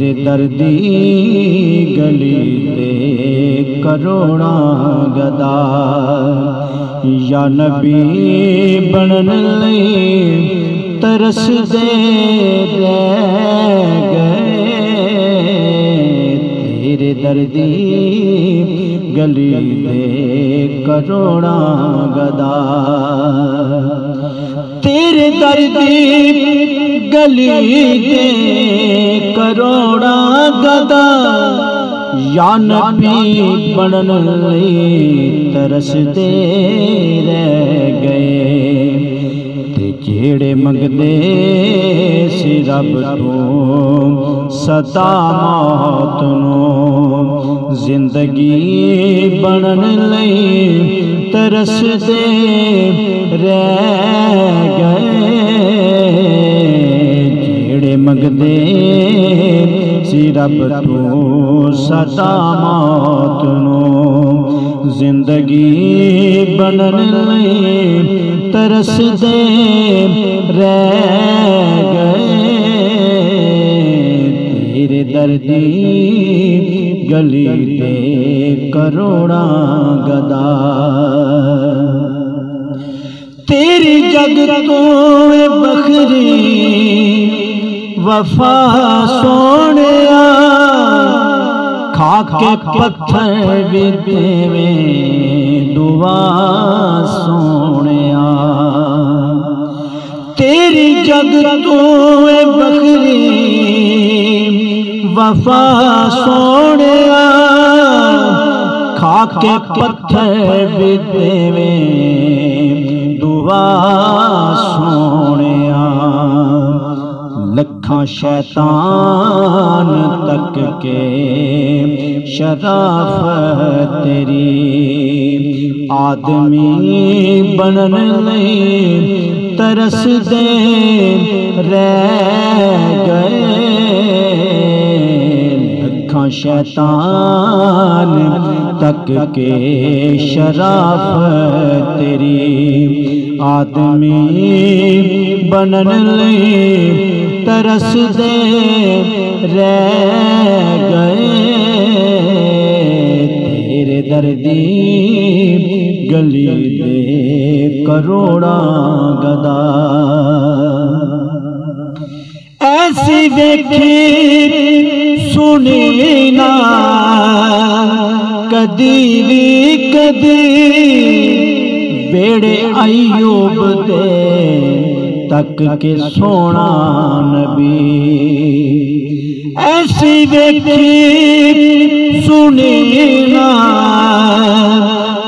تیرے دردی گلی تے کروڑاں گدا یا نبی بنن لئی ترس دے رہ گئے تیرے دردی گلی دے کروڑاں گدا تیرے دردی گلی دے کروڑاں گدا یا نبی بنن لئی ترس دے رہ گئے تے جیڑے منگدے سی رب تو سدا موت نو زندگی بنن لئی ترس دے رہ گئے جیڑے منگدے سی رب تو سدا موت نو زندگی بنن لئی ترس دے رہ گئے تیرے دردی گلی دے کروڑاں گدا تیری جگ تو بخری وفا سونیا کھا کے پتھر بھی دیویں دعا سونیا تیری جگ تو بخری وفا سونیا کھا کے پتھر بھی دیویں دعا سونیا لکھاں شیطان تک کے شرافت تیری آدمی بنن لئی ترس دے رہ گئے لکھاں شیطان تک کے شرافت تیری آدمی بنن لئی ترس دے رہ گئے تیرے دردی گلی دے کروڑاں گدا ایسی دیکھی سنی نہ کدی بھی کدی بیڑے ایوب دے تک کے سونا نبی ایسی دیکھی سنی نہ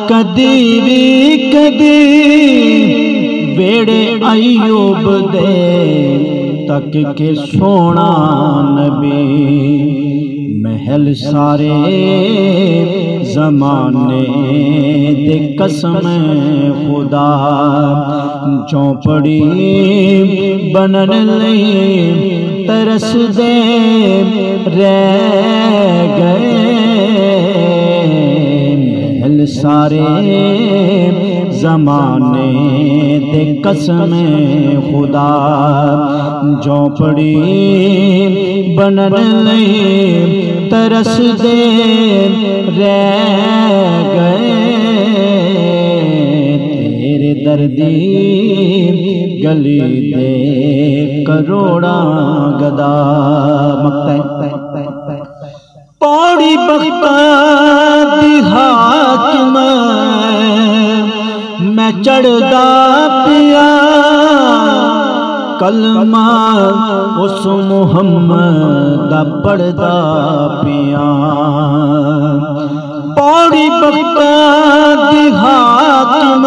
کدی بھی کدی بیڑے ایوب دے تک کے سونا نبی محل سارے زمانے دے قسم خدا چوپڑی بنن لئی ترس دے رہ گئے محل سارے زمانے دے قسم خدا جھونپڑی بنن لئی ترس دے رہ گئے تیرے دردی گلی دے کروڑاں گدا مقطع پوڑی بختہ دی حاکم میں چڑھدا پیا کلمہ اس محمد دا پڑھدا پیا پوڑی بختہ دی حاکم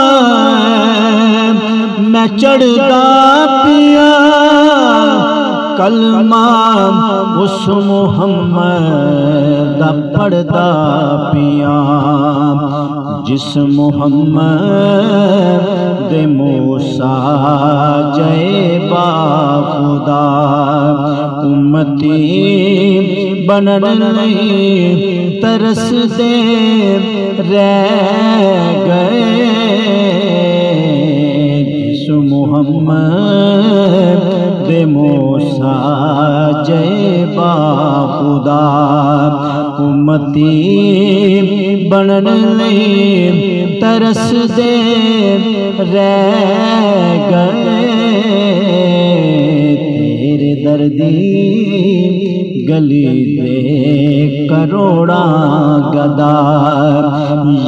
میں چڑھدا پیا کلمہ اس محمد دا پڑھدا پیا جس محمد دے موسیٰ جے با خدا امتی بنن لئی ترس دے رہ گئے جس محمد دے موسیٰ جے با خدا امتی بنن لئی ترس دے رہ گئے تیرے دردی گلی دے کروڑا گدا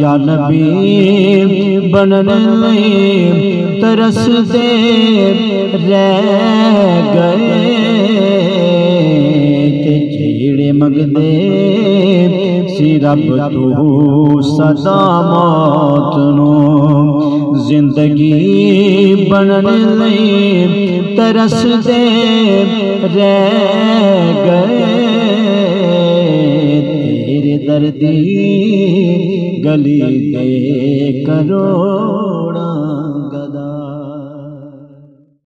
یا نبی بنن لئی ترس دے رہ گئے تے جھیڑے مگدے سی رب تو صدا موت نو زندگی بنن لئی ترس دے رہ گئے تیرے دردی گلی دے کرو